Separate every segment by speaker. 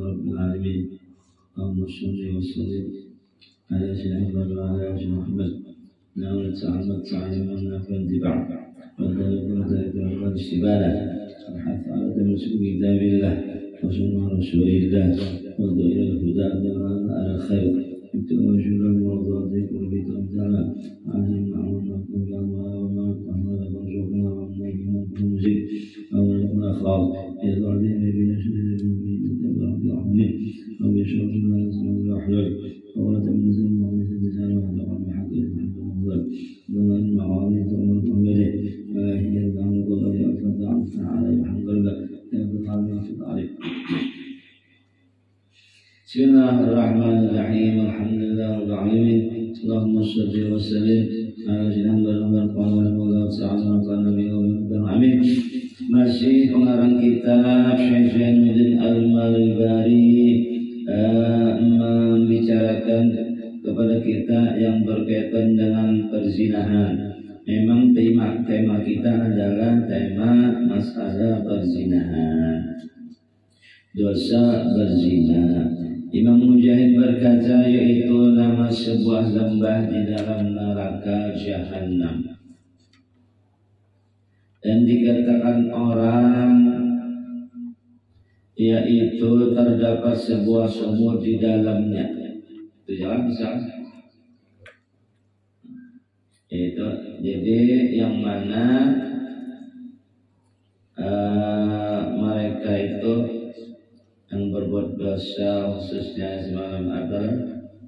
Speaker 1: رب العالمين. اللهم صل وسلم على سيدنا محمد وعلى آل محمد. نعم تعمد تعليما نافعا اتباعا والذلك والاستبانة والحث على تمسك بكتاب الله وسنة رسول الله والدعاء إلى الهدى على الخير ابتغاء وجه مرضاتك وبكم تعالى عليهم معروفا وما وارزقنا وامنا ونزيد وارزقنا خاص إذا علينا بنشر برحمه وبشر ما يسمع ويحلل ولا تمنزل مغلس اللسان وهدى بحق الحمد لله ومن معاني ثم محمده ولا هي الدعوة كل يأفت عفا عليه بحق قلبه يأفت عليه في العليم. بسم الله الرحمن الرحيم. الحمد لله رب العالمين. اللهم صل وسلم على سيدنا Muhammad wa ala alihi wa amin. Masih pengarang kitab Syekh Zainuddin Al-Malbari membicarakan kepada kita yang berkaitan dengan perzinahan. Memang tema kita adalah tema masalah perzinahan, dosa berzina. Imam Mujahid berkata, yaitu nama sebuah lembah di dalam neraka Jahannam. Dan dikatakan orang, yaitu terdapat sebuah sumur di dalamnya. Itu jalan bisa. Itu jadi yang mana mereka itu yang berbuat dosa, khususnya semalam adalah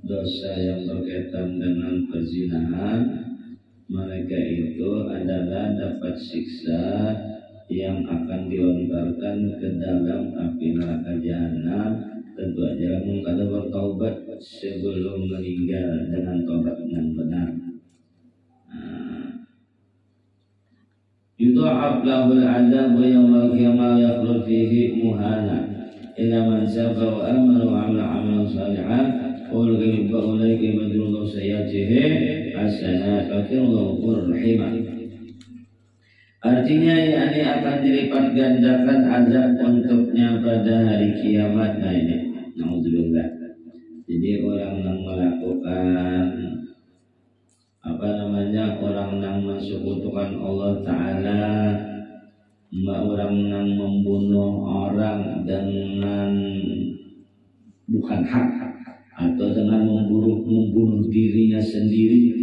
Speaker 1: dosa yang berkaitan dengan perzinahan. Mereka itu adalah dapat siksa yang akan dilontarkan ke dalam api neraka Jahanam. Tentu aja kalau bertaubat sebelum meninggal dengan taubat yang benar. Yudha'af lahul 'adzab yawmal qiyamah yakhlud fihi muhana illa man safa wa amana wa 'amila 'amalan shalihan wa ulaika yubaddilu sayyi'atihim hasanat wa kana Allahu rahimah. Artinya yakni akan dilipat gandakan azab untuknya pada hari kiamat. Nah ini naudzubillah. Jadi orang yang melakukan orang yang mensekutukan Allah Ta'ala, orang yang membunuh orang dengan bukan hak, atau dengan membunuh dirinya sendiri,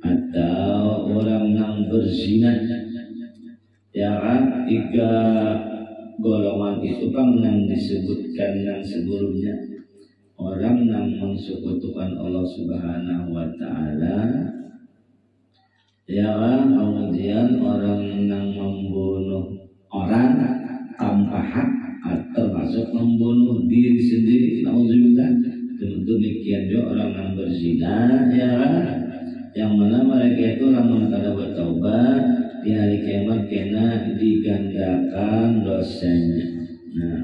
Speaker 1: atau orang yang berzina, ya kan? 3 golongan itu kan yang disebutkan yang sebelumnya. Orang yang mensekutukan Allah Subhanahu wa Ta'ala, ya kan? Kemudian orang yang membunuh orang tanpa hak, atau termasuk membunuh diri sendiri. Nauzubillah. Demikian juga orang yang berzina, ya kan? Yang mana mereka itu lamun kada bertaubat di hari kiamat kena digandakan dosanya. Nah,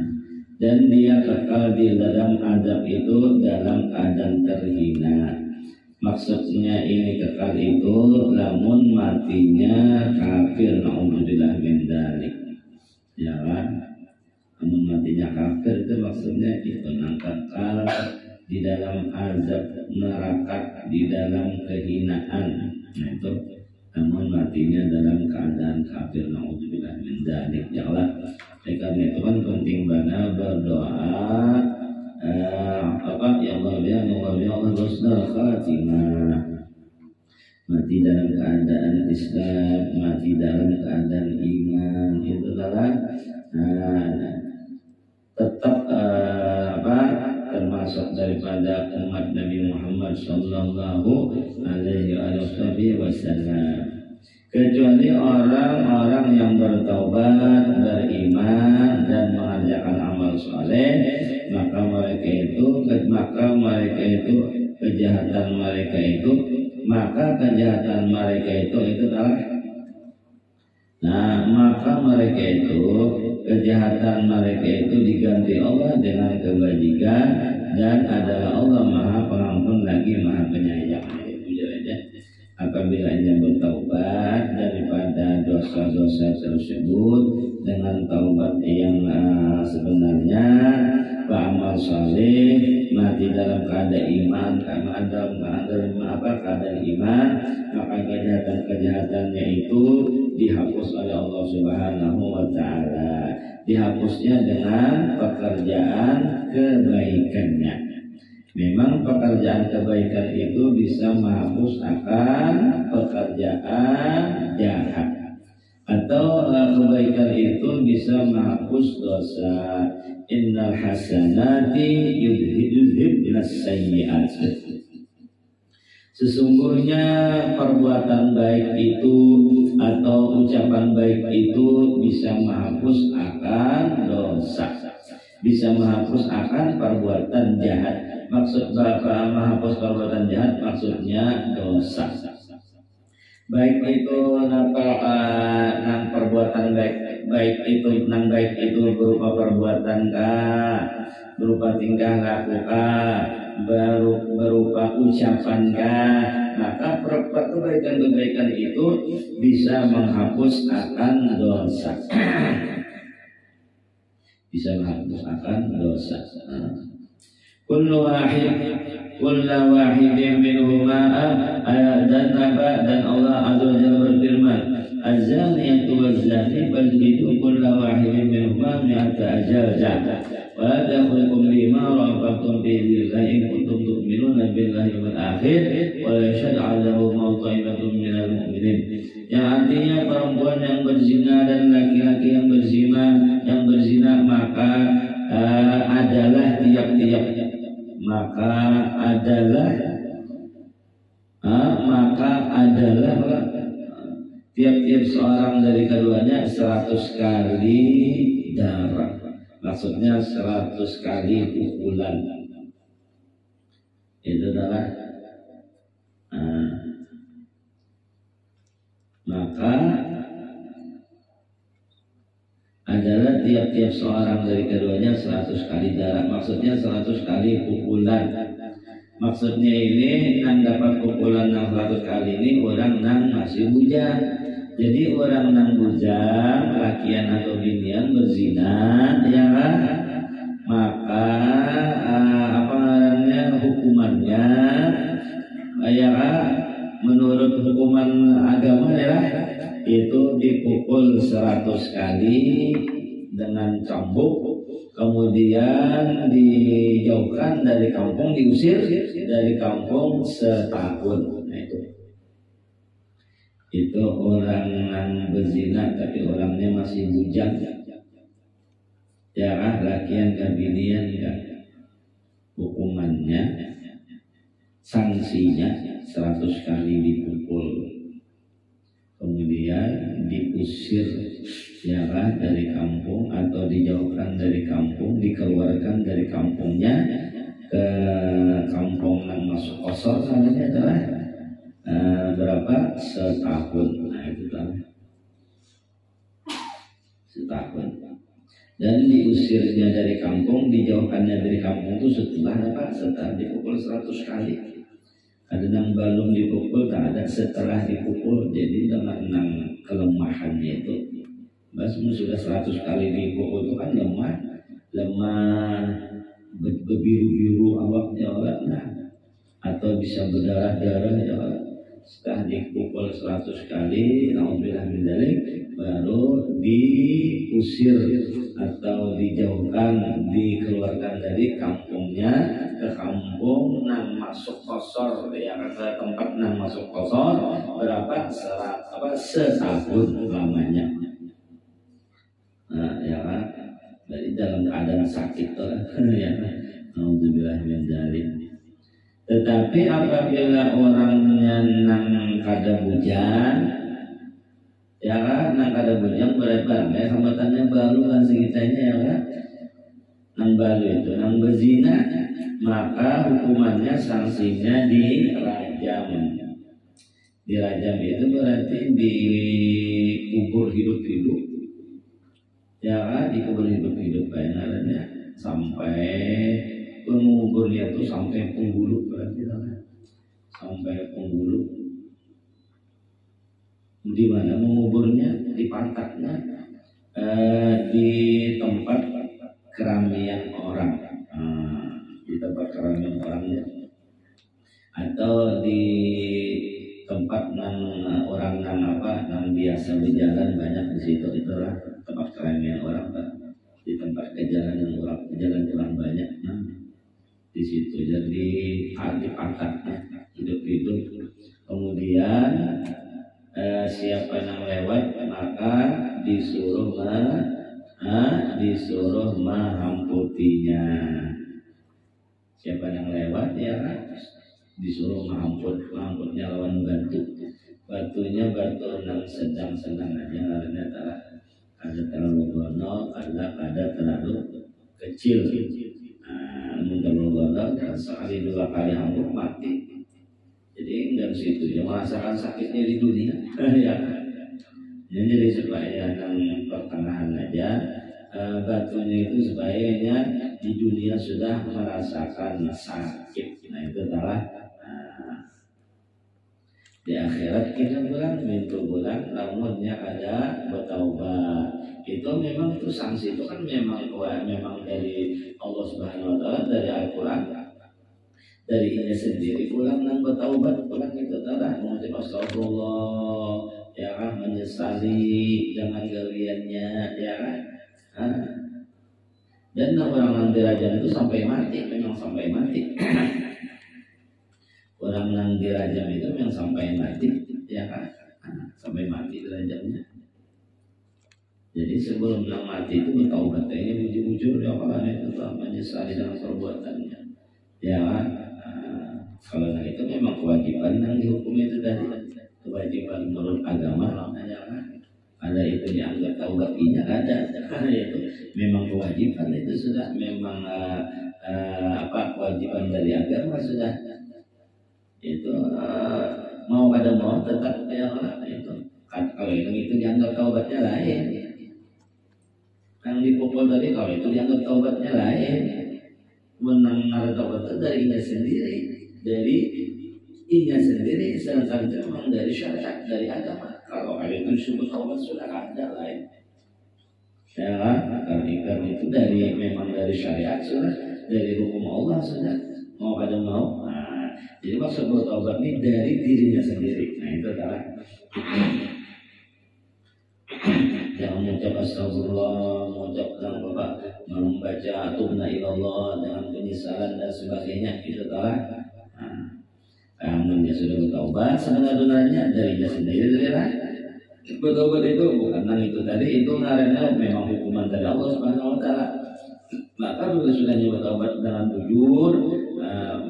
Speaker 1: dan dia kekal di dalam azab itu dalam keadaan terhina. Maksudnya ini kekal itu lamun matinya kafir, naudzubillah min dzalik. Ya kan? Lamun matinya kafir itu maksudnya itu kekal di dalam azab neraka, di dalam kehinaan. Nah itu namun matinya dalam keadaan kafir, naudzubillah min dzalik. Ya Allah, karena itu kan penting banget berdoa. Ya Allah ya Allah husnul khatimah. Mati dalam keadaan Islam, mati dalam keadaan iman, itu adalah tetap termasuk daripada umat Nabi Muhammad sallallahu alaihi wasallam. Kecuali orang-orang yang bertaubat, beriman dan mengerjakan amal soleh, maka mereka itu kejahatan mereka itu adalah maka mereka itu kejahatan mereka itu diganti Allah dengan kebajikan, dan adalah Allah Maha Pengampun lagi Maha Penyayang. Apabila ia bertaubat daripada dosa-dosa tersebut dengan taubat yang sebenarnya, amal di dalam keadaan iman, karena dalam keadaan iman, maka kejahatan-kejahatannya itu dihapus oleh Allah Subhanahu wa taala. Dihapusnya dengan pekerjaan kebaikannya. Memang pekerjaan kebaikan itu bisa menghapus akan pekerjaan jahat, atau kebaikan itu bisa menghapus dosa. Innal hasanati yudhibnas sayyi'at. Sesungguhnya perbuatan baik itu atau ucapan baik itu bisa menghapus akan dosa, bisa menghapus akan perbuatan jahat. Maksud menghapus perbuatan jahat maksudnya dosa. Baik itu nang perbuatan baik itu berupa perbuatan berupa tingkah laku berupa ucapan maka kebaikan itu bisa menghapus akan dosa. Bisa menghapus akan dosa. Kullu wahidin minhuma dan Allah Azza wa Jalla berfirman, az-zaniyatu waz-zani fajlidu kulla wahidin minhuma mi'ata jaldah wa dakhulukum bima rafaqtum billahi in kuntum tu'minuna billahi wal akhir wa yashhadu 'alahu mawta'ibatun minal mu'minin. Yang artinya perempuan yang berzina dan laki-laki yang berzina maka adalah tiap-tiap seorang dari keduanya 100 kali darah. Maksudnya 100 kali pukulan. Itu adalah maka adalah tiap-tiap seorang dari keduanya 100 kali darah. Maksudnya 100 kali pukulan. Maksudnya ini nang dapat pukulan 100 kali ini orang nang masih bujang. Jadi orang nang bujang, lakian atau binian berzina, ya kan? Maka hukumannya, ya kan? Menurut hukuman agama ya, itu dipukul 100 kali dengan cambuk, kemudian dijauhkan dari kampung, diusir dari kampung setahun. Nah, itu orang yang berzina tapi orangnya masih bujang, ya kan? Lakian kabinian kan? Hukumannya, sanksinya 100 kali dipukul, kemudian diusir, ya kan, dari kampung atau dijauhkan dari kampung, dikeluarkan dari kampungnya ke kampung yang masuk kosor, namanya adalah berapa? Setahun. Nah itu kan setahun. Dan diusirnya dari kampung, dijauhkannya dari kampung itu setelah apa? Setelah dipukul 100 kali. Ada yang belum dipukul, tak ada setelah dipukul. Jadi dengan kelemahannya itu, sudah 100 kali dipukul itu kan lemah, berbiru-biru awaknya orang, atau bisa berdarah-darah ya. Setelah dipukul 100 kali, naudzubillah min dzalik, baru diusir atau dijauhkan, dikeluarkan dari kampungnya ke kampung nang masuk kosor, ya, ke tempat nang masuk kosor berapa? Setahun lamanya. Nah, ya kan? Jadi dalam keadaan sakit tuh, ya. Naudzubillah min dzalik. Tetapi apabila orangnya nang kada bujang, ya kan, nang kada bujang berarti hambatannya baru kan sekitarnya, ya kan, nang baru itu nang berzina, maka hukumannya sanksinya dirajam. Dirajam itu berarti dikubur hidup-hidup, ya kan, dikubur hidup-hidup kayaknya sampai penguburnya itu sampai penghulu, berarti sampai penghulu. Di mana menguburnya? Di pantatnya, di tempat keramaian orang. Di tempat keramaian orangnya, atau di tempat orang nang biasa berjalan banyak di situ, itulah tempat keramaian orang Pak. Di tempat jalan orang banyak, di situ jadi pangkatnya hidup. Kemudian siapa yang lewat maka disuruh menghamputinya. Siapa yang lewat ya disuruh menghaputnya lawan batunya batu yang sedang-sedang aja, karena ada terlalu gondok, ada terlalu kecil. Terlalu gondok sekali 2 kali hampir mati. Jadi enggak situ yang merasakan sakitnya di dunia. Ya. Jadi supaya yang pertengahan aja batunya itu sebaiknya di dunia sudah merasakan sakit. Nah itu adalah di akhirat kita bulan namunnya ada bertaubat. Itu memang itu sanksi itu kan memang dari Allah Subhanahu wa taala, dari Al-Qur'an, dari ini sendiri pulang dan bertaubat, pulang itu adalah mengucap astagfirullah, ya kan, menyesali dengan gawiannya, ya kan. Dan orang yang dirajam itu sampai mati, memang sampai mati. Orang yang dirajam itu memang sampai mati, ya kan, sampai mati dirajamnya. Jadi sebelum mati itu bertaubat, ini bujur-bujur ya Allah itu menyesali dengan perbuatannya, ya kan. Kalau itu memang kewajiban yang dihukum itu dari kewajiban menurut agama, ya kan. Ada itu dianggap taubatnya ada, itu memang kewajiban, itu sudah memang kewajiban dari agama sudah itu mau pada mau tetap ya itu. Kalau itu dianggap taubatnya lain, yang dipukul tadi kalau itu dianggap taubatnya lain. Menang taubat itu dari inya sendiri, sedangkan itu memang dari syariat, dari agama. Kalau ada itu disebut taubat sudah ada lain. Ya, karena itu memang dari syariat sudah, dari hukum Allah sudah, mau pada mau. Jadi maksud bertaubat ini dari dirinya sendiri. Nah itu adalah yang mengucap astagfirullah, mengucapkan membaca tubna ilallah dengan penyesalan dan sebagainya, itu adalah kamu sudah bertaubat sebenarnya darinya sendiri. Bertaubat itu bukan yang itu tadi, itu karena memang hukuman dari Allah Subhanahu wa taala. Maka bila sudah bertaubat dengan jujur,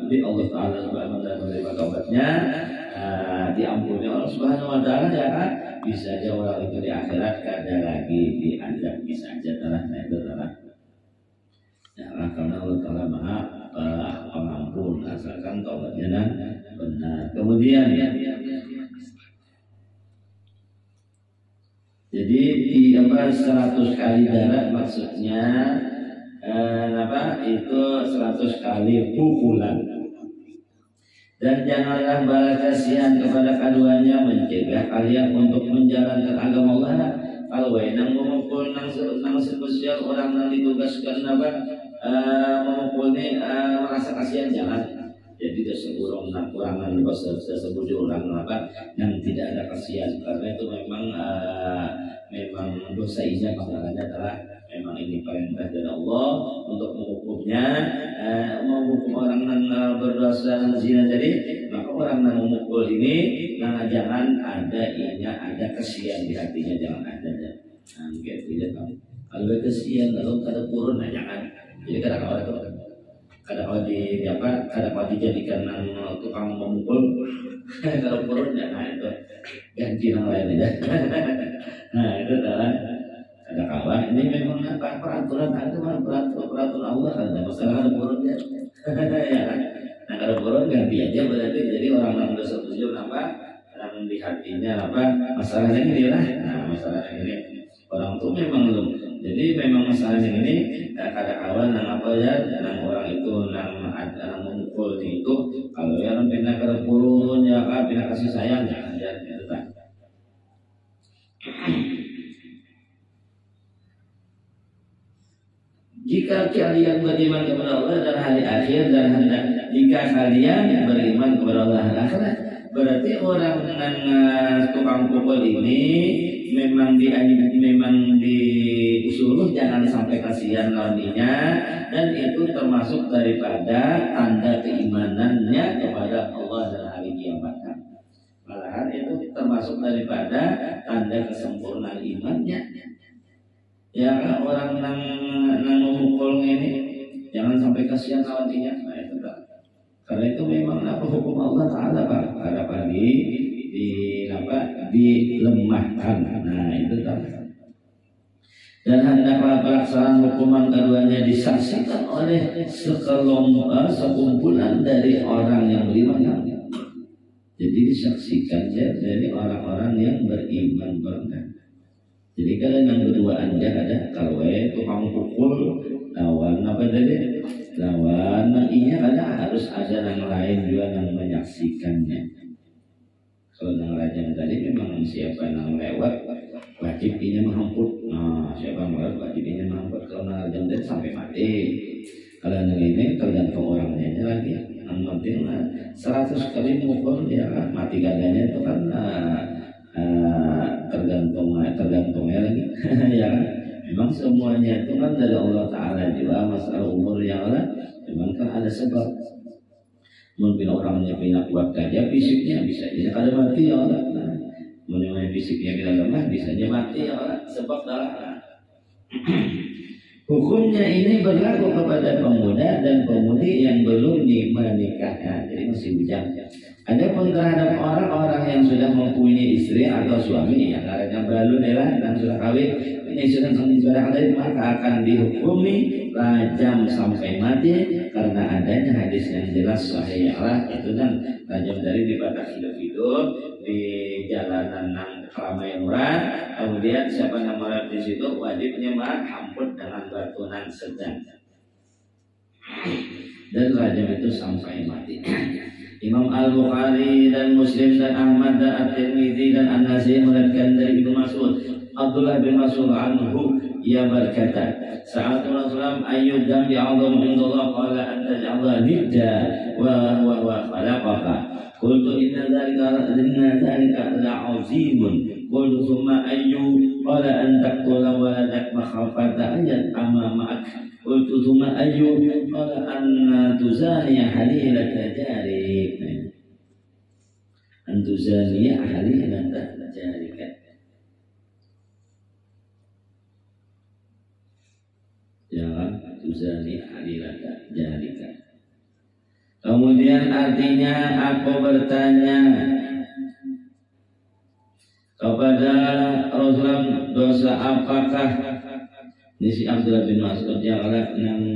Speaker 1: di Allah Taala Subhanahu wa taala menerima taubatnya, diampuni Allah Subhanahu wa taala, ya kan. Bisa aja orang itu di akhirat ada lagi diazab, bisa aja adalah itu adalah ya, karena Allah Taala Maha Pengampun asalkan taubatnya benar. Kemudian jadi di 100 kali darat maksudnya itu 100 kali pukulan. Dan janganlah balas kasihan kepada keduanya, mencegah kalian untuk menjalankan agama Allah. Kalau wenang memukul nang spesial orang yang ditugaskan memukulnya merasa kasihan, jangan. Jadi seseorang kurangan seseorang orang yang tidak ada kasihan, karena itu memang dosa ini maknanya adalah memang ini perintah dari Allah untuk menghukumnya, menghukum orang yang berdosa dan zina. Jadi maka orang yang memukul ini jangan ada kesian di hatinya, jangan ada. Gitu ya. Kalau kesian kalau ada purun, jangan. Jadi kadang-kadang dijadikan tukang memukul, kalau purun jangan, itu ganti yang lain aja. Nah itu adalah ada kawan ini memang peraturan agama, peraturan Allah, ada masalah ada purun ya. Ya kan? Nah kalau purun ganti aja berarti, jadi orang yang udah setuju yang di hatinya masalahnya ini lah. Nah masalahnya ini orang tuh memang belum. Jadi memang masalahnya ini ada kawan yang orang itu yang memukul itu, kalau yang pindah ke purun ya kan, pindah kasih sayang jangan itu tak. Jika kalian beriman kepada Allah dan hari hari akhir dan hendak jika kalian beriman kepada Allah akhirat. Berarti orang yang tukang pukul ini memang disuruh jangan sampai kasihan lawannya, dan itu termasuk daripada tanda keimanannya kepada Allah dan hari kiamat. Malahan itu termasuk daripada tanda kesempurnaan imannya. Ya orang yang memukul ini jangan sampai kasihan lawannya. Nah itu kan. Karena itu memang apa hukum Allah Taala Pak, ada dilemahkan. Nah itu kan. Dan hendaklah pelaksanaan hukuman keduanya disaksikan oleh sekumpulan dari orang yang beriman. Jadi disaksikan dari orang-orang yang beriman benar. Jadi kalian yang berduaan ada kalau tukang pukul lawan apa tadi? Lawan inya harus ada yang lain juga yang menyaksikannya. Kalau yang rajam tadi memang siapa yang lewat wajib inya menghamput. Nah siapa yang lewat wajib inya menghamput. Kalau yang rajam tadi sampai mati. Kalau yang ini tergantung orangnya lagi. Yang penting 100 kali mukul ya mati gadanya itu kan tergantungnya lagi. Ya memang semuanya itu kan dari Allah Ta'ala juga. Masalah umur yang ada memang kan ada sebab. Mungkin orangnya punya kuat gajah fisiknya bisa jadi kada mati ya Allah. Mungkin fisiknya kita lemah bisa jadi mati ya Allah. Sebab adalah hukumnya ini berlaku kepada pemuda dan pemudi yang belum menikah. Jadi masih bujang. Adapun terhadap orang-orang yang sudah mempunyai istri atau suami yang karena baru dan sudah kawin, ini sudah kawin maka akan dihukumi rajam sampai mati karena adanya hadis yang jelas sahih itu dan rajam dari di batas hidup di jalanan nang keramaian orang. Kemudian siapa yang melihat di situ wajibnya hamput dengan batunan sedang dan rajam itu sampai mati. Imam Al-Bukhari dan Muslim dan Ahmad dan At-Tirmidzi dan An-Nasai meriwayatkan dari Ibnu Mas'ud, Abdullah bin Mas'ud anhu ia berkata, "Sa'altu Rasulullah ayyud dambi a'dhamu indallah qala an taj'ala nidda wa khalaqaka." Qultu inna dzalika la'azimun. Qultu thumma ayyu qala an taqtula waladak makhafata ayat amama'ak. Qultu thumma ayyu qala an tuzaniya halilata jarik. An tuzaniya halilata jarika. Jangan tuzani halilata jarika. Kemudian artinya aku bertanya kepada Rasulullah, dosa apakah ini si Abdullah bin Mas'ud yang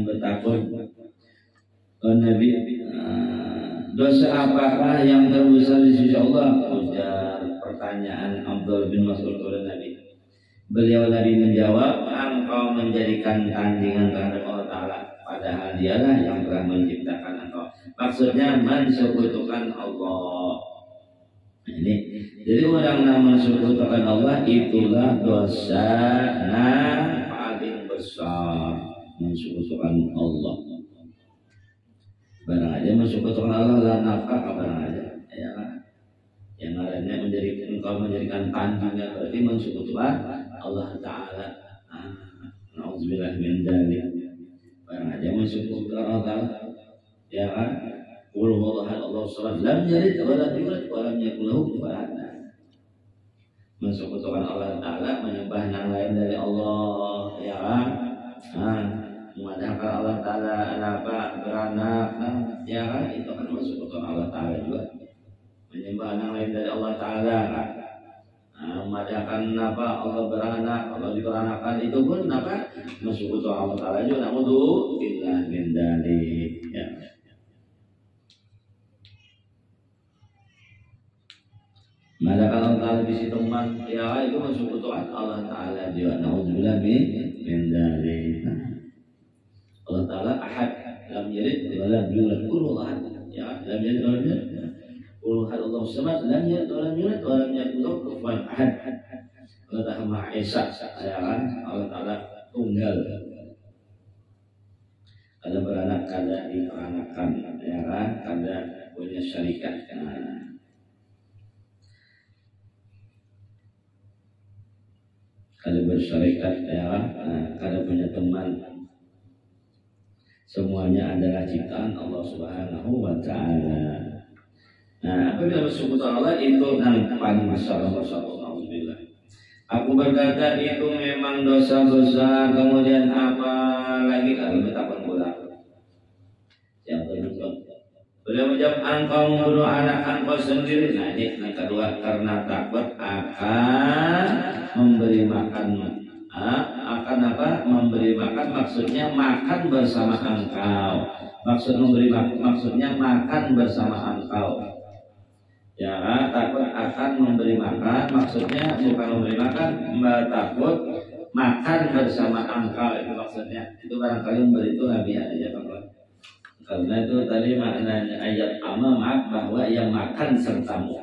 Speaker 1: bertakut ke Nabi, dosa apakah yang terbesar di sisi Allah? Ujar pertanyaan Abdullah bin Mas'ud kepada Nabi. Beliau Nabi menjawab, engkau menjadikan tandingan terhadap Allah Ta'ala, padahal dialah yang telah menciptakan engkau. Maksudnya mensekutukan Allah. Ini jadi orang yang mensekutukan Allah itulah dosa paling besar, mensekutukan Allah. Barang aja mensekutukan Allah lah nafkah barang aja, ya kan? Yang lainnya menjadikan tandingan berarti mensekutukan Allah Ta'ala. Nauzubillah min dzalik. Barang aja mensekutukan Allah Ta'ala, ya kan? Qul huwallahu Allahu samad lam yalid wa lam yulad wa lam yakul lahu kufuwan ahad. Mensekutukan Allah Ta'ala, menyembah yang lain dari Allah, ya kan? Memadahkan Allah Ta'ala beranak, ya kan? Itu kan mensekutukan Allah Ta'ala juga. Menyembah yang lain dari Allah Ta'ala, kan? Memadahkan Allah beranak, Allah diberanakan, itu pun mensekutukan Allah Ta'ala juga. Naudzubillah min dzalik, ya. Madakan Allah Ta'ala bisi teman, ya itu mensekutukan Allah Ta'ala juga. Nauzubillah min dzalik. Allah Ta'ala ahad, lam yalid wa lam yulad, ahad. Ya, lam yalid wa lam yulad. Allahu samad, lam yalid wa lam yulad wa lam yakul lahu kufuwan ahad. Allah Ta'ala Maha Esa, ya kan? Allah Ta'ala tunggal. Kada beranak, kada makan, ya kan? Kada punya syarikat. Kada bersyarikat, ya kan? Kada punya teman. Semuanya adalah ciptaan Allah Subhanahu wa Ta'ala. Nah, apabila bersyukur Allah itu nampak masalah Alhamdulillah. Aku berkata itu memang dosa besar, kemudian apa lagi kalau betapa pula. Yang kedua, beliau menjawab engkau membunuh anak engkau sendiri. Nah ini yang kedua, karena takut akan memberi makan. Akan apa? Memberi makan maksudnya makan bersama engkau. Maksud memberi makan maksudnya makan bersama engkau. Ya, takut akan memberi makan maksudnya bukan memberi makan, takut makan bersama engkau itu maksudnya. Itu barangkali memberi itu Nabi aja Pak. Karena itu tadi maknanya ayat maaf bahwa yang makan sertamu.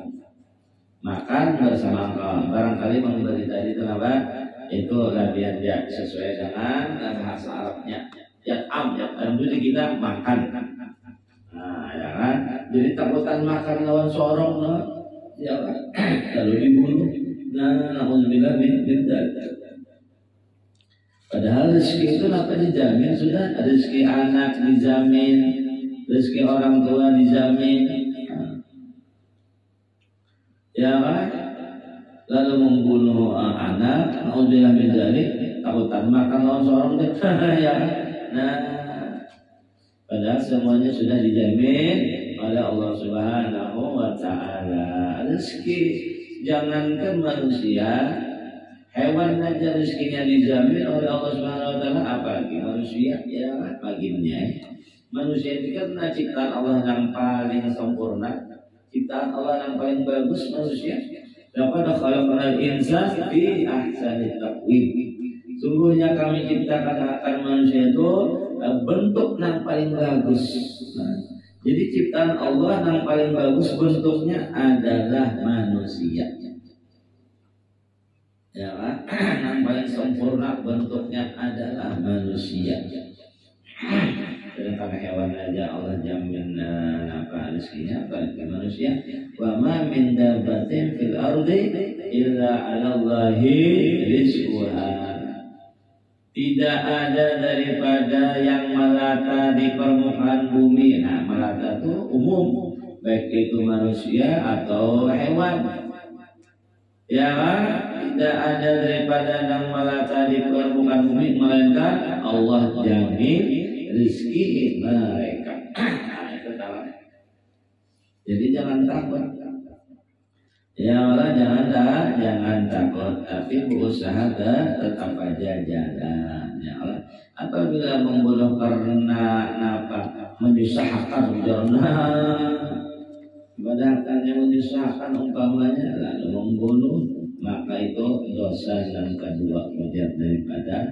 Speaker 1: Makan bersama engkau. Barangkali memberi tadi itu apa? Itu labian dia sesuai dengan bahasa Arabnya. Ya jadi kita makan. Nah, ya kan? Jadi takutan makan lawan sorong, no? Ya kan? Lalu dibunuh. Nah, alhamdulillah beda. Padahal rezeki itu apa dijamin sudah? Rezeki anak dijamin, rezeki orang tua dijamin. Ya kan? Lalu membunuh anak, alhamdulillah beda. Takutan makan lawan sorong, ya. Nah, padahal semuanya sudah dijamin oleh Allah Subhanahu wa Ta'ala. Rezeki jangankan manusia, hewan aja rezekinya dijamin oleh Allah Subhanahu wa Ta'ala, apalagi manusia. Ya baginya manusia itu kan ciptaan Allah yang paling sempurna, ciptaan Allah yang paling bagus manusia. Laqad khalaqnal insana fi ahsani taqwim. Sungguhnya kami ciptakan akan manusia itu bentuk yang paling bagus. Jadi ciptaan Allah yang paling bagus bentuknya adalah manusia. Ya kan? Yang paling sempurna bentuknya adalah manusia. Dan karena hewan aja Allah jamin apa rezekinya bagi manusia. Wa ma min dabbatin fil ardi illa 'ala Allahi rizquha. Tidak ada daripada yang melata di permukaan bumi. Nah, melata itu umum, baik itu manusia atau hewan. Ya, tidak ada daripada yang melata di permukaan bumi melainkan Allah jamin rezeki mereka. Nah, itu tahu. Jadi jangan takut. Ya Allah jangan takut, tapi berusaha tetap aja jalan. Ya Allah, apabila membunuh karena apa? Menyusahkan padahal yang menyusahkan umpamanya lalu membunuh, maka itu dosa yang kedua kemudian daripada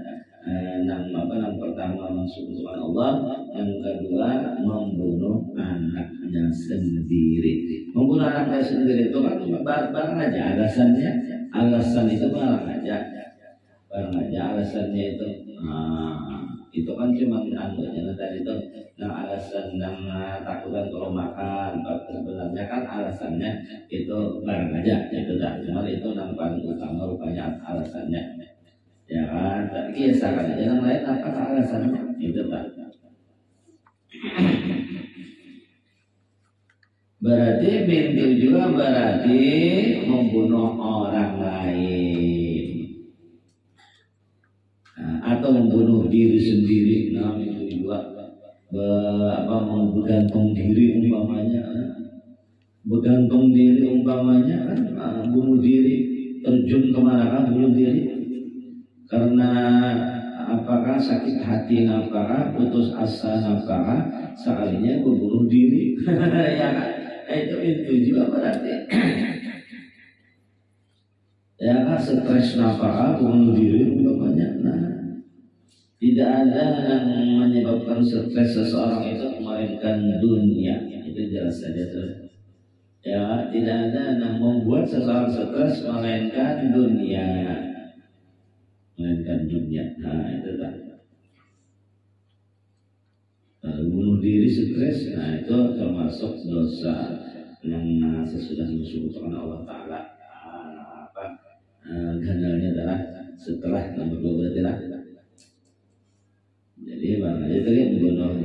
Speaker 1: yang pertama mensekutukan Allah, yang kedua membunuh anaknya sendiri. Membunuh anaknya sendiri itu kan cuma barang aja alasannya. Alasan itu barang aja alasannya itu. Itu kan cuma anggotnya tadi itu. Nah alasan yang takutan kalau makan, sebenarnya kan alasannya itu barang aja. Itu dah. Cuma itu yang paling utama rupanya alasannya. Ya kan, kisahkan aja yang lain apa alasannya itu tak. Berarti bintu juga berarti membunuh orang lain, atau membunuh diri sendiri. Nah itu juga bergantung diri umpamanya kan, bunuh diri, terjun kemana kan bunuh diri. Karena apakah sakit hati apakah putus asa apakah sekalinya bunuh diri. Ya itu juga berarti ya kan stres apakah bunuh diri umpamanya. Nah tidak ada yang menyebabkan stres seseorang itu melainkan dunia, itu jelas saja tuh. Ya tidak ada yang membuat seseorang stres melainkan dunia. Nah itu tak. bunuh diri stres, nah itu termasuk dosa yang sesudah disebutkan Allah Taala. Ganalnya adalah setelah nomor 2 berarti lah. Jadi makanya tadi membunuh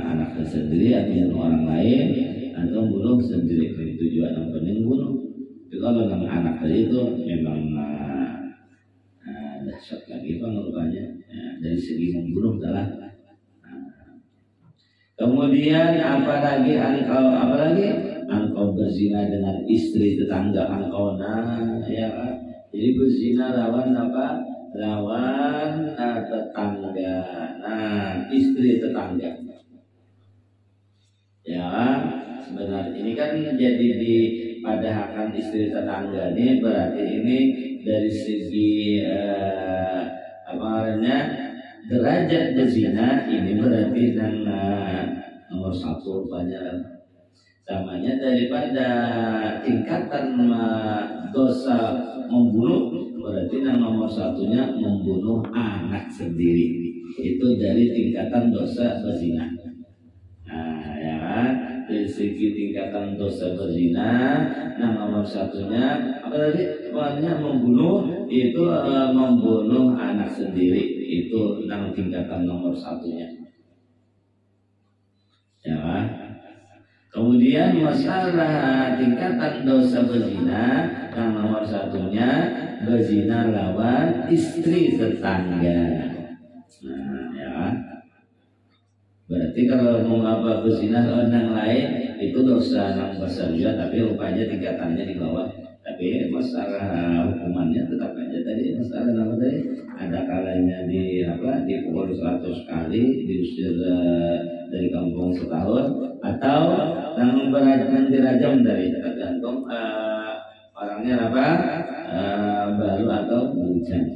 Speaker 1: anaknya sendiri atau membunuh orang lain atau membunuh sendiri, tujuan yang penting bunuh. Itu kalau anak tadi itu memang dahsyat lagi pengurutannya ya, dari segi membunuh adalah. Kemudian apalagi engkau berzina dengan istri tetangga engkau, ya kan? Jadi berzina lawan apa? Lawan tetangga. Nah, istri tetangga. Ya, sebenarnya ini kan jadi dipadahakan istri tetangga ini berarti ini dari segi derajat berzina ini berarti nomor 1 banyak samanya daripada tingkatan dosa membunuh berarti nomor 1-nya membunuh anak sendiri itu dari tingkatan dosa berzina. Nah ya kan dari segi tingkatan dosa berzina nomor 1-nya apa tadi namanya membunuh itu membunuh anak sendiri itu tingkatan nomor 1-nya ya kan? Kemudian masalah tingkatan dosa berzina yang nomor 1-nya berzina lawan istri tetangga. Nah, ya. Berarti kalau mau berzina lawan yang lain itu dosa yang besar juga, tapi rupanya tingkatannya di bawah. Tapi masalah hukumannya tetap aja tadi masalah nama tadi ada kalanya dipukul 100 kali, diusir dari kampung setahun, atau yang dirajam dari tergantung orangnya baru atau bujang.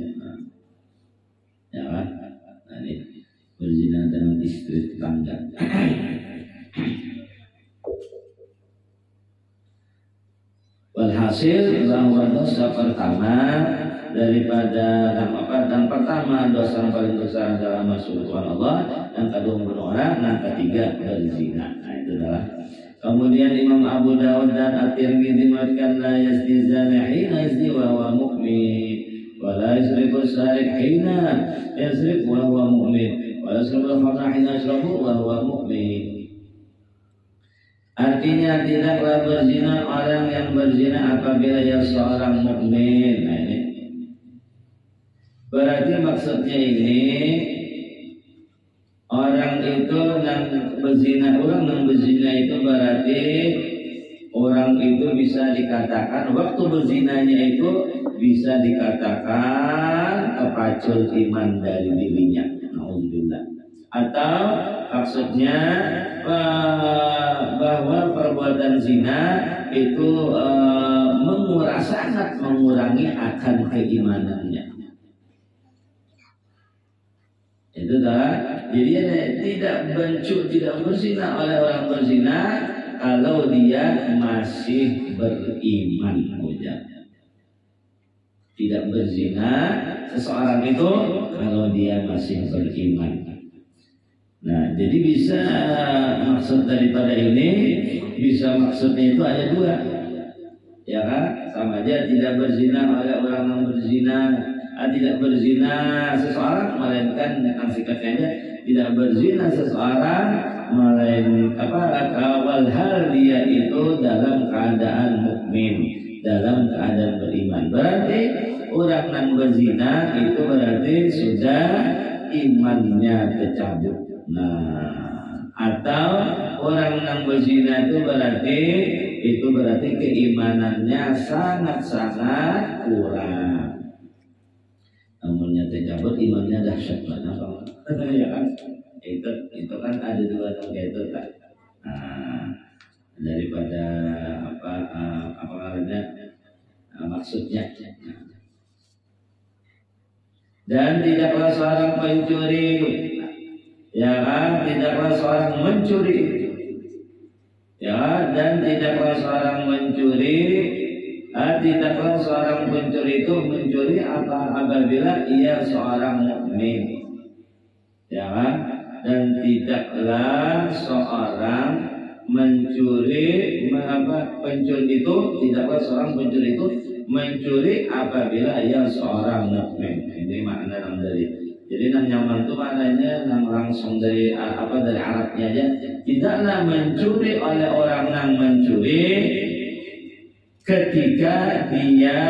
Speaker 1: Ya kan? Nah, ini berzina dengan istri tetangga. Walhasil bahwa dosa pertama daripada dan pertama dosa yang paling besar adalah masuk Tuhan Allah, yang kedua membunuh orang, yang ketiga berzina. Nah itu adalah. Kemudian Imam Abu Dawud dan At-Tirmidzi mengatakan la yazni zani hina yazni wa huwa mu'min wa la yasriqu sariq hina yasriq wa huwa mu'min wa la yasriqu al-khamra hina yashrabu wa huwa mu'min. Artinya tidaklah berzina orang yang berzina apabila ia seorang mukmin. Nah ini berarti maksudnya ini orang itu yang berzina itu berarti orang itu bisa dikatakan waktu berzinanya itu bisa dikatakan kepacul iman dari dirinya. Alhamdulillah. Atau maksudnya bahwa perbuatan zina itu sangat mengurangi akan keimanannya. Itu dah. Jadi tidak berzina oleh orang berzina kalau dia masih beriman. Tidak berzina seseorang itu kalau dia masih beriman. Nah, jadi bisa maksud daripada ini, bisa maksudnya itu ada 2, ya kan? Sama aja tidak berzina oleh orang yang berzina, tidak berzina seseorang melainkan dengan sikapnya tidak berzina seseorang melainkan awal hal dia itu dalam keadaan mukmin, dalam keadaan beriman. Berarti orang yang berzina itu berarti sudah imannya tercabut. Nah, atau orang yang berzina itu berarti keimanannya sangat-sangat kurang. Namunnya tercabut imannya dahsyat banget. Ya kan? Itu kan ada 2 kayak itu kan. Nah, daripada maksudnya. Dan tidaklah seorang pencuri, ya kan, tidaklah seorang mencuri, ya, dan tidaklah seorang mencuri, tidaklah seorang pencuri itu mencuri apabila ia seorang mukmin, ya kan, dan tidaklah seorang mencuri pencuri itu tidaklah seorang pencuri itu mencuri apabila ia seorang mukmin. Ini makna nang dari. Jadi nang nyaman itu maknanya nang langsung dari dari Arabnya aja. Tidaklah mencuri oleh orang nang mencuri ketika dia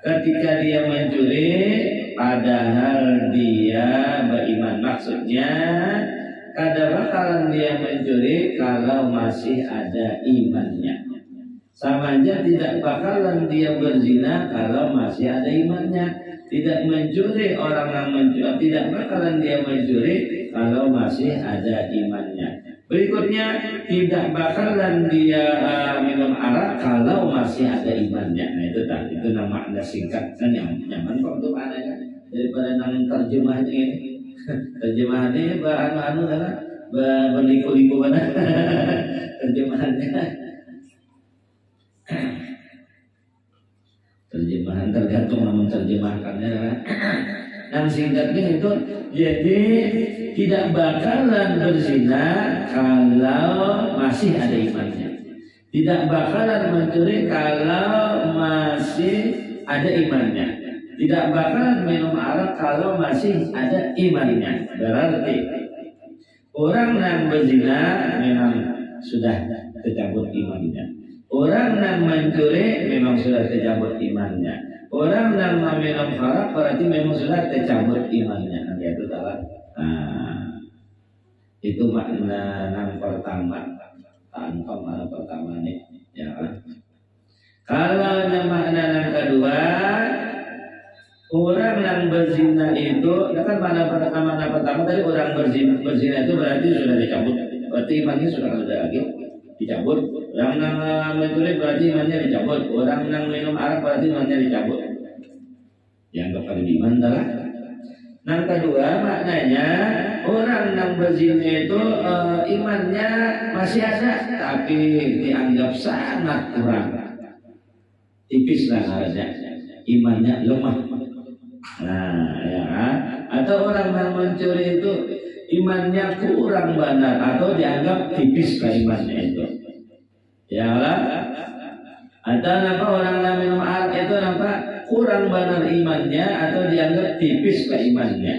Speaker 1: ketika dia mencuri padahal dia beriman. Maksudnya kada bakalan dia mencuri kalau masih ada imannya. Sama aja tidak bakalan dia berzina kalau masih ada imannya. Tidak mencuri orang yang mencuri, tidak bakalan dia mencuri kalau masih ada imannya. Berikutnya, tidak bakalan dia minum arak kalau masih ada imannya. Nah itu tadi, itu nama makna singkat kan yang nyaman kok itu maknanya daripada nang terjemahnya ini. Terjemahannya anu adalah berliku-liku mana terjemahannya. Terjemahan tergantung namun terjemahkannya. Yang singkatnya itu jadi tidak bakalan berzina kalau masih ada imannya. Tidak bakalan mencuri kalau masih ada imannya. Tidak bakalan minum arak kalau masih ada imannya. Berarti orang yang berzina memang sudah tercabut imannya. Orang yang mencuri memang sudah tercabut imannya. Orang yang minum arak berarti memang sudah tercabut imannya. Itu salah. Nah, itu makna yang pertama. Tanpa makna pertama nih, ya kan? Kalau makna yang kedua, orang yang berzina itu, kan makna pertama tadi orang berzina itu berarti sudah dicabut. Berarti imannya sudah ada lagi dicabut. Orang yang mencuri berarti imannya dicabut. Orang yang minum arak berarti imannya dicabut. Yang kepada iman adalah. Yang kedua maknanya orang yang berzina itu imannya masih ada tapi dianggap sangat kurang. Tipis lah harusnya. Imannya lemah. Nah, ya. Atau orang yang mencuri itu imannya kurang benar atau dianggap tipis lah imannya itu. Ya lah. Atau apa orang yang minum arak itu apa kurang benar imannya atau dianggap tipis lah imannya.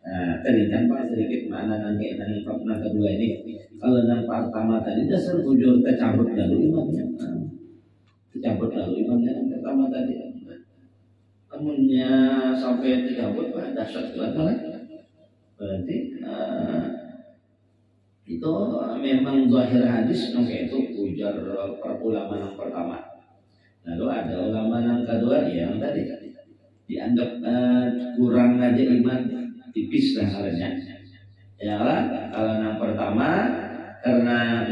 Speaker 1: Nah, tadi tanpa sedikit makna nanti yang kedua ini. Kalau yang pertama tadi dasar bujur tercabut lalu imannya. Tercabut lalu imannya yang pertama tadi. Namunnya sampai tercabut dasar lah. Berarti itu memang zahir hadis kayak itu ujar ulama yang pertama. Lalu ada ulama yang kedua yang tadi dianggap kurang aja iman, tipis lah halnya. Ya lah, kalau yang pertama karena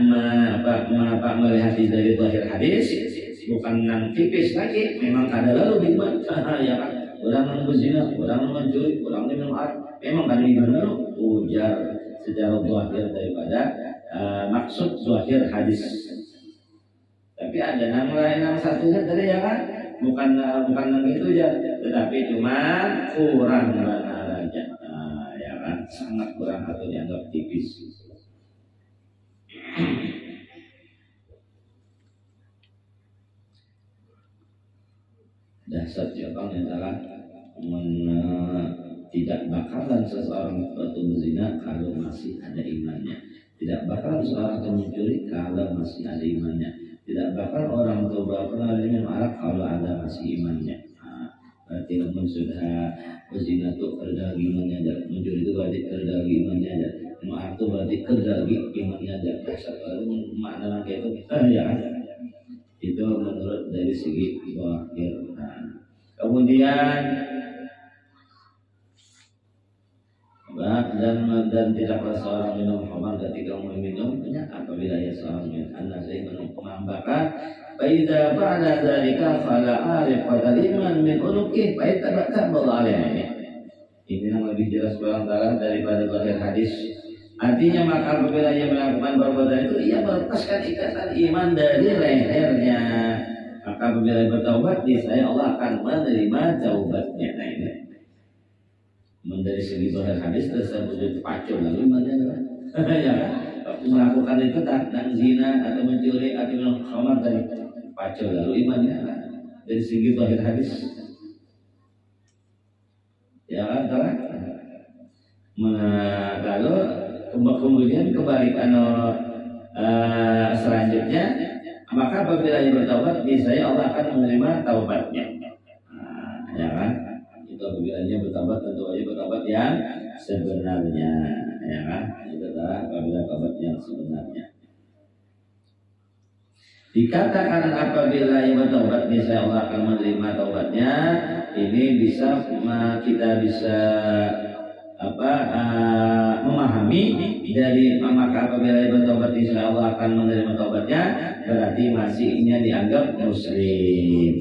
Speaker 1: melihat dari zahir hadis bukan yang tipis lagi, memang ada lalu iman. Ya kan, orang yang berzina, orang yang mencuri, orang yang minum arak, memang kan iman lalu ujar secara zahir daripada maksud zahir hadis. Tapi ada nama lain, nama satunya tadi ya kan, bukan yang itu ya, tetapi cuma kurang benar aja, ya kan, sangat kurang atau dianggap tipis. Dasar jawaban adalah tidak bakalan seseorang berzina kalau masih ada imannya. Tidak bakalan seseorang mencuri kalau masih ada imannya. Tidak bakal orang tua pernah minum arak kalau ada masih imannya. Berarti namun sudah berzina itu kerja imannya aja. Mencuri itu berarti kerja imannya aja. Minum arak itu berarti kerja imannya aja. Lalu makna kayak itu ya. Itu menurut dari segi zahir. Kemudian dan tidaklah seorang minum khamar ketika meminumnya apabila ia seorang minum bahkan faida fa'ala dzalika fala arif qadar iman min unuqih fa tabatta alaihi. Ini yang lebih jelas barangkali daripada zahir hadis. Artinya maka apabila ia melakukan perbuatan itu ia melepaskan ikatan iman dari lehernya. Maka apabila bertaubat niscaya Allah akan menerima taubatnya. Nah ini dari segi zahir hadis tersebut pacul lalu imannya ya kan? Melakukan itu tak dan zina atau mencuri atau minum khamar tadi pacul lalu imannya dari segi zahir hadis ya kan lalu kemudian kebalikan selanjutnya maka apabila ia bertaubat niscaya Allah akan menerima taubatnya ya kan itu apabila ia bertaubat tentu aja bertaubat yang sebenarnya ya kan itu adalah apabila taubat yang sebenarnya dikatakan apabila ia bertaubat niscaya Allah akan menerima taubatnya ini bisa kita bisa memahami dari maka apabila ia bertobat insya Allah akan menerima taubatnya berarti masihnya dianggap muslim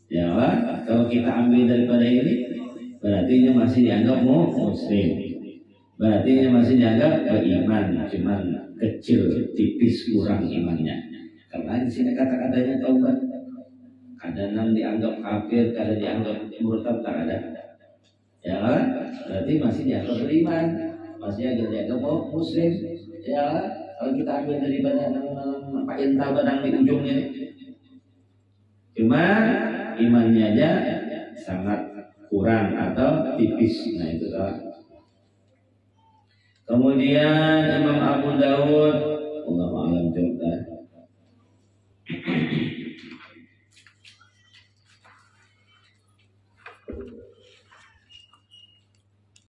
Speaker 1: ya Pak? Kalau kita ambil daripada ini berarti ini masih dianggap muslim berarti ini masih dianggap beriman cuman kecil tipis kurang imannya karena di sini kata-katanya taubat kadang dianggap kafir kadang dianggap murtad tak ada ya kan? Berarti masih dianggap beriman masih dianggap muslim ya kan? Kalau kita ambil dari Pak Inta badang di ujungnya cuma imannya aja sangat kurang atau tipis nah itu kan. Kemudian Imam Abu Dawud Allah alam